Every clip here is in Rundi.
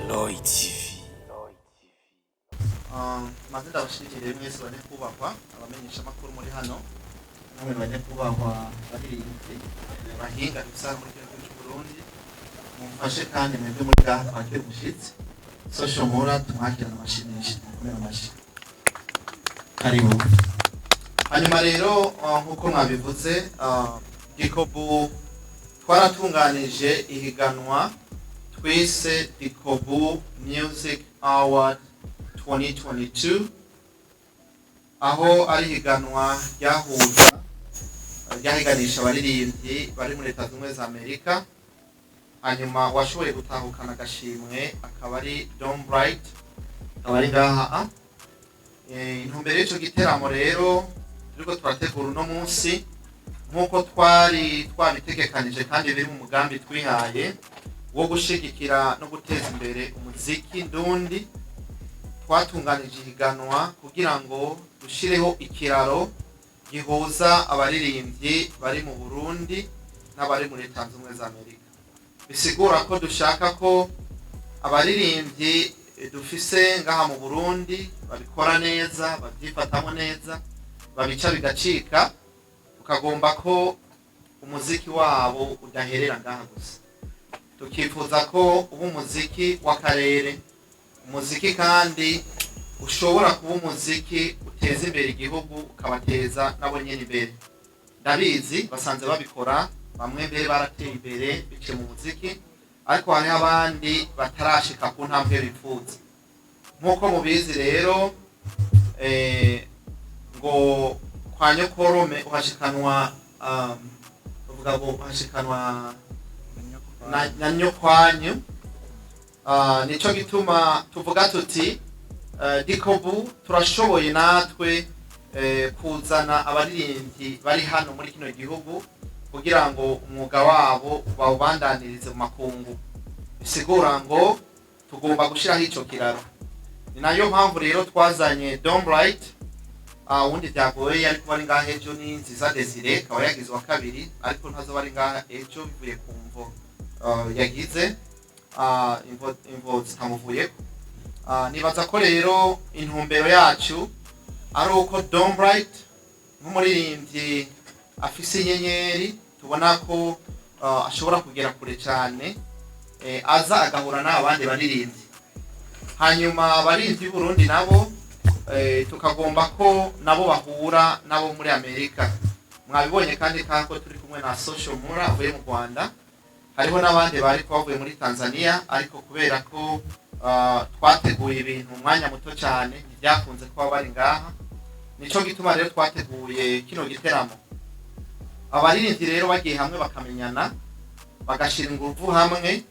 Loy TV. maze ndabashikiriye mwese bane kubahwa abamenyesha makuru muri hano namwe bane kubahwa baririmbyi bahinga gusa muri gihugu cy'u Burundi mumfashe kandi mwebwe muri gaha twakire umushitsi social mula tumwakira amashimisha kumera amashi karibu. Hanyuma rero nkuko mwabivuze Kilikou twaratunganije ihiganwa twise Kilikou Music Award 2022 aho ari higanwa ryahiganisha abaririmbyi bari muri Leta Zunze za Amerika. Hanyuma washoboye gutahukana agashimwe akaba ari Double abari ngaha. Intumbero y'icyo giteramo rero turiko turategura uno munsi nkuko twabitegekanije kandi biri mu mugambi twihaye wo gushigikira no guteza imbere umuziki ndundi. Twatunganije ihiganwa kugira ngo dushireho ikiraro gihuza abaririmbyi bari mu Burundi n'abari muri Leta Zunze za Amerika. Bisigura ko dushaka ko abaririmbyi dufise ngaha mu Burundi babikora neza, babyifatamo neza, babica bigacika, tukagomba ko umuziki wabo udaherera ngaha gusa. Tukifuza ko ubu umuziki w'akarere, umuziki kandi ushobora kuba umuziki uteza imbere igihugu ukabateza nabo nyene imbere. Ndabizi basanze babikora, bamwe mbere barateye imbere bice mu muziki, ariko hari abandi batarashika ku ntambwe bifuza. Nkuko mubizi rero ngo kwa nyokorome uhashikanwa uvuga ngo uhashikanwa na nyokwanyu. Nico gituma tuvuga tuti Kilikou turashoboye natwe kuzana abaririmbyi bari hano muri kino gihugu kugira ngo umwuga wabo bawubandanirize mu makungu. Bisigura ngo tugomba gushiraho ico kiraro. Ni nayo mpamvu rero twazanye Double wundi byagoye ariko bari ngaha ejo ni Nziza Desire akaba yagize wa kabiri ariko ntazo bari ngaha ejo bivuye ku mvo yagize imvo zitamuvuyeko. Nibaza ko rero intumbero yacu ari uko Double nk'umuririmbyi afise inyenyeri tubona ko ashobora kugera kure cyane aza agahura n'abandi baririmbyi. Hanyuma abaririmbyi Burundi nabo tukagomba ko nabo bahura nabo muri Amerika. Mwabibonye kandi kako turi kumwe na social mula avuye mu Rwanda, hariho n'abandi bari bavuye muri Tanzania, ariko kubera ko twateguye ibintu umwanya muto cyane ntibyakunze kuba bari ngaha. Nico gituma rero twateguye kino giteramo. Abaririmbyi rero bagiye hamwe bakamenyana, bagashira ingufu hamwe,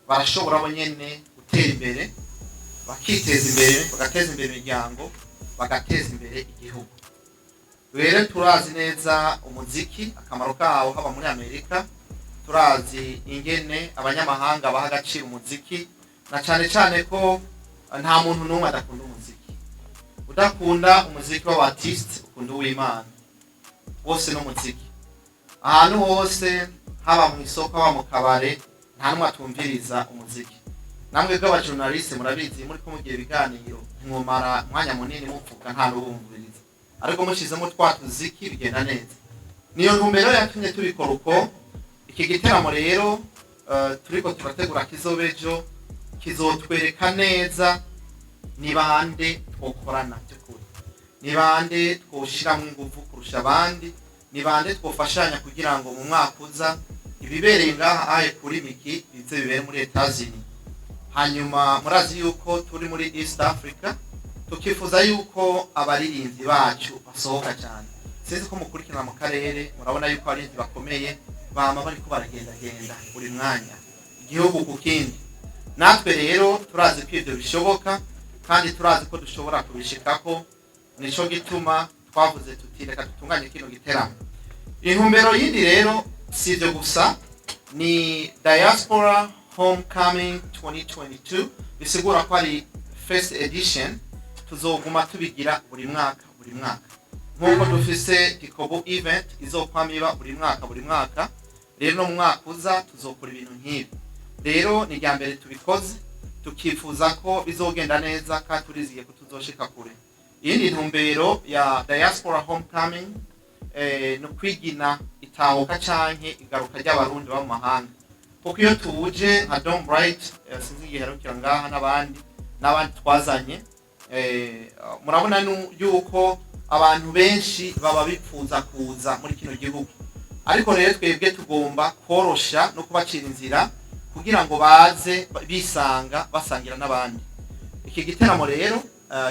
barashobora bo nyene gutera imbere, bakiteza imbere, bagateza imbere imiryango, bagateza imbere igihugu. Rero turazi neza umuziki akamaro kawo haba muri Amerika, turazi ingene abanyamahanga baha agaciro umuziki, na cyane cyane ko nta muntu n'umwe adakunda umuziki. Udakunda umuziki w'abartiste ukunda uw'Imana. Bose no muziki. Ahantu hose haba mu isoko haba mu kabare nta numwe atumviriza umuziki. Namwe bw'abajournaliste murabizi muri ko mugiye biganiro ntimumara mwanya munini muvuga nta n'ubumviriza, ariko mushizemo twatuziki bigenda neza. Niyo ntumbero yatumye tubikora uko. Iki giteramo rero turiko turategura kizobejo kizotwereka neza ni bande twokorana by'ukuri, ni bande twoshiramwe ingufu kurusha abandi, ni bande twofashanya kugira ngo mu mwaka uza ibibereye ngaha ahe kuri miki bize bibere muri Etazini. Hanyuma murazi yuko turi muri East Africa, tukifuza yuko abaririmbyi bacu basohoka cyane. Sinzi ko mukurikirana mu karere murabona yuko abaririmbyi bakomeye bama bariko baragenda buri mwanya igihugu ku kindi. Natwe rero turazi ko ibyo bishoboka kandi turazi ko dushobora kubishikako. Nico gituma twavuze tuti reka tutunganye kino giteramo. Intumbero yindi rero si ibyo gusa, ni Diaspora Homecoming 2022. Bisigura ko ari first edition, tuzoguma tubigira buri mwaka. Nkuko dufise Kilikou event izokwamiba buri mwaka rero no mu mwaka uza tuzokora ibintu nk'ibi. Rero ni rya mbere tubikoze, tukifuza ko bizogenda neza kandi turiziye ko tuzoshika kure. Iyindi ntumbero ya diaspora homecoming no kwigina itahuka canke igaruka ry'abarundi ba mu mahanga. Kuko iyo tuje nka Dom Bright sinzi igiherukira ngaha n'abandi twazanye, murabona yuko abantu benshi baba bifuza kuza muri kino gihugu, ariko rero twebwe tugomba korosha no kubacira inzira kugira ngo baze bisanga basangira n'abandi. Iki giteramo rero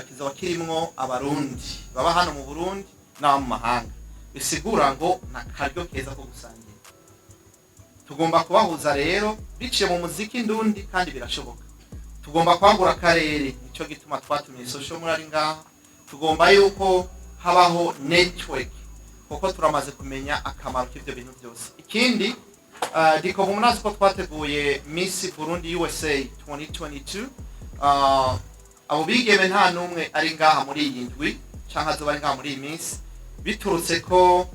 kizoba kirimwo abarundi baba hano mu Burundi n'aba mu mahanga, bisigura ngo nakaryo keza ko gusangira. Tugomba kubahuza rero biciye mu muziki ndundi kandi birashoboka. Tugomba kwagura akarere, nico gituma twatumiye social muri ngaha. Tugomba yuko habaho network kuko turamaze kumenya akamaro k'ivyo bintu byose. Ikindi diko mu munsi ko twateguye Miss Burundi USA 2022, abo bigeme nta numwe ari ngaha muri iyi ndwi canke azoba ari ngaha muri iyi minsi, biturutse ko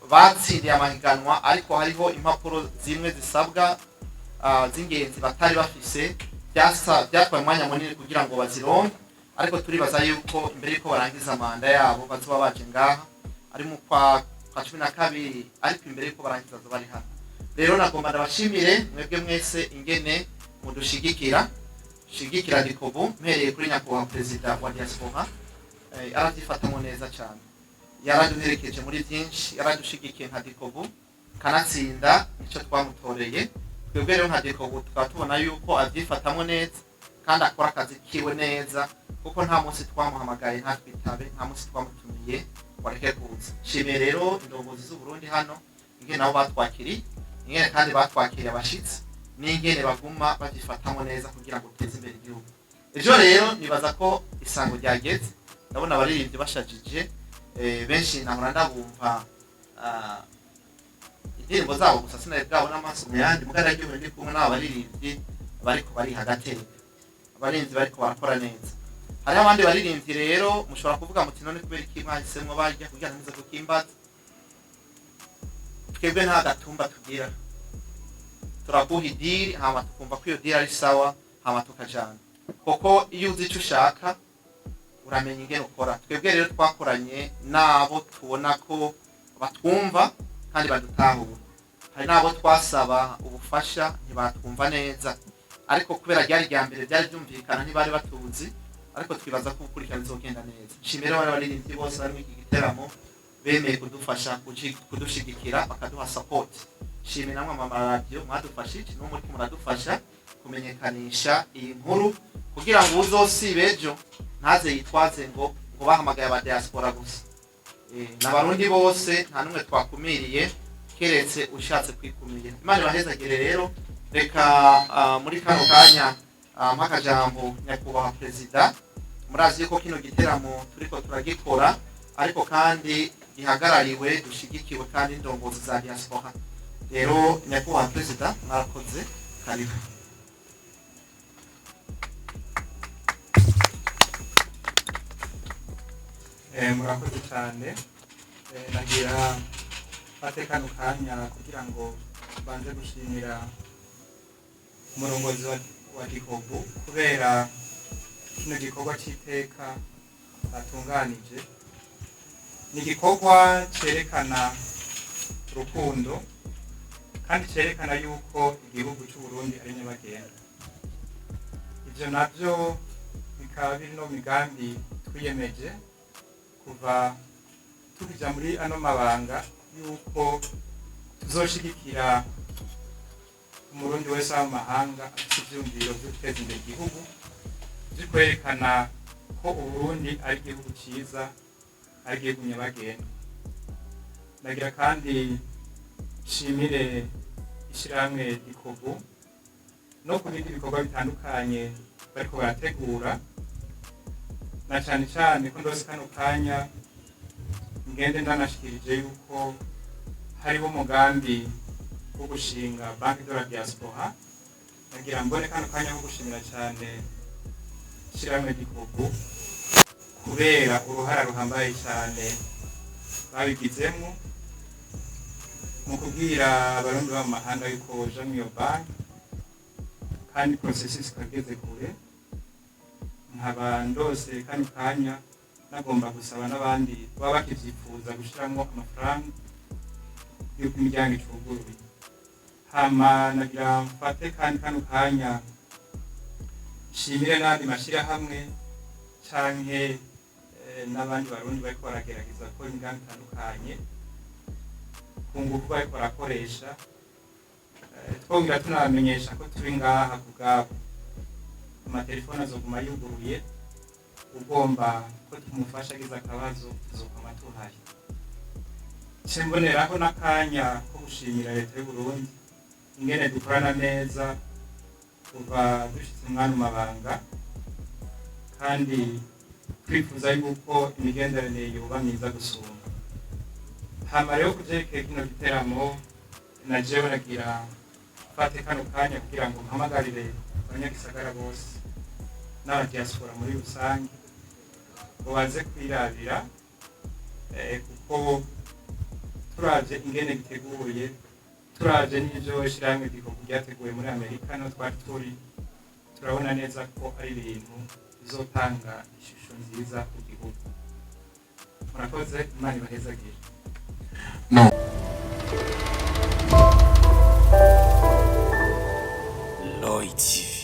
batsindiye amahiganwa ariko hariho impapuro zimwe zisabwa z'ingenzi batari bafise, byatwaye umwanya munini kugira ngo bazironke, ariko turibaza yuko imbere yuko barangiza manda yabo bazoba baje ngaha ari mu kwa 12, ariko imbere yuko barangiza zo bari hano. Rero nagomba ndabashimire mwebwe mwese ingene mudushigikira Kilikou, mpereye kuri nyakubahwa perezida wa diaspora, aravyifatamo neza cyane, yaraduherekeje muri byinshi, yaradushigikiye nka Kilikou kanatsinda nicyo twamutoreye. Twebwe rero nka Kilikou tukaba tubona yuko avyifatamo neza kandi akora akazi kiwe neza, kuko nta munsi twamuhamagaye nta twitabe, nta munsi twamutumiye wareke kuza. Shimye rero indongozi z'u Burundi hano ingene nabo batwakiriye, ingene kandi batwakiriye abashitsi, n'ingene baguma bagifatamo neza kugira ngo uteze imbere igihugu. Ejo rero nibaza ko isango ryageze, ndabona abaririmbyi bashajije, benshi nahora ndabumva indirimbo zabo gusa sinari bwabo n'amaso mu yandi, mugara ry'ubu ndi kumwe n'abaririmbyi bariko bariha agateka, abarinzi bariko barakora neza. Hariho abandi baririmbyi rero mushobora kuvuga muti none kubera iki mwahisemwo barya kugira ngo nize kukimbaza. Twebwe nta gatumba tugira, turaguha idiri hama tukumva ko iyo diri ari sawa hama tukajana, kuko iyo uzi icyo ushaka uramenya ingene ukora. Twebwe rero twakoranye nabo tubona ko batwumva kandi badutahura. Hari nabo twasaba ubufasha ntibatwumva neza, ariko kubera ryari rya mbere byari byumvikana ntibari batuzi, ariko twibaza ko ukurikirana izogenda neza. Nshimira abaririmbyi bose bari muri iki giteramo bemeye kudufasha kudushigikira bakaduha support. Shimira namwe amaradiyo mwadufashije no muri muradufasha kumenyekanisha iyi nkuru kugira ngo uzosibe ejo ntaze yitwaze ngo bahamagaye aba diaspora gusa. N'abarundi bose nta numwe twakumiriye keretse ushatse kwikumira. Imana ibahezagire rero. Reka muri kano kanya mpakajambo nyakubahwa perezida, murazi ko kino giteramo turiko turagikora ariko kandi gihagarariwe dushigikiwe kandi indongozi za diaspora. Rero nyakubahwa perezida mwarakoze, karibu. Murakoze cyane. Nagira fate kano kanya kugira ngo banze gushimira umurongozi wa Kilikou kubera kino gikorwa cy'iteka atunganije. Ni igikorwa cyerekana urukundo kandi cyerekana yuko igihugu cy'u Burundi ari nyabagendwa. Ibyo nabyo bikaba biri no migambi twiyemeje kuva tukija muri ano mabanga yuko tuzoshigikira umurundi wese w'amahanga afite ivyumviro byo guteza imbere igihugu, bikwerekana ko Uburundi ari igihugu cyiza, ari igihugu nyabagendwa. Nagira kandi shimire ishyirahamwe Kilikou no ku bindi bikorwa bitandukanye bariko barategura, na cyane cyane ko ndose kano kanya ngende ndanashikirije yuko hariho umugambi wo gushinga banki de la diaspora. Nagira mbone kano kanya ko gushimira cyane ishyirahamwe Kilikou kubera uruhara ruhambaye cyane babigizemo mu kubwira abarundi bo mu mahanga yuko boja muri iyo banki kandi processus kageze kure, nkaba ndose kano kanya nagomba gusaba n'abandi baba bakivyifuza gushiramo amafaranga yuko imiryango icuguruye. Hama nagira mfate kandi kano kanya nshimire n'andi mashirahamwe canke n'abandi barundi bariko baragerageza gukora imigambi itandukanye ku ngufu bariko barakoresha, twongera tunabamenyesha ko turi ngaha ku bwabo. Amatelefone azoguma yuguruye, ugomba ko tumufasha agize akabazo tuzokoma tuhari. Mboneraho n'akanya ko gushimira leta y'u Burundi ingene dukorana neza kuva dushitse umwana mu mabanga, kandi twifuza yuko imigenderanire yoba myiza gusumba. Hama rero kuvyerekeye kino giteramo na jewe nagira mfate kano kanya kugira ngo mpamagarire abanyagisagara bose n'abadiaspora muri rusange ngo baze kwirabira, kuko turavye ingene giteguye, turavye n'ivyo shirahamwe Kilikou ryateguye muri Amerika no twari turi, turabona neza ko ari ibintu bizotanga ishusho nziza ku gihugu. Murakoze, Imana ibahezagire. No. Loy TV.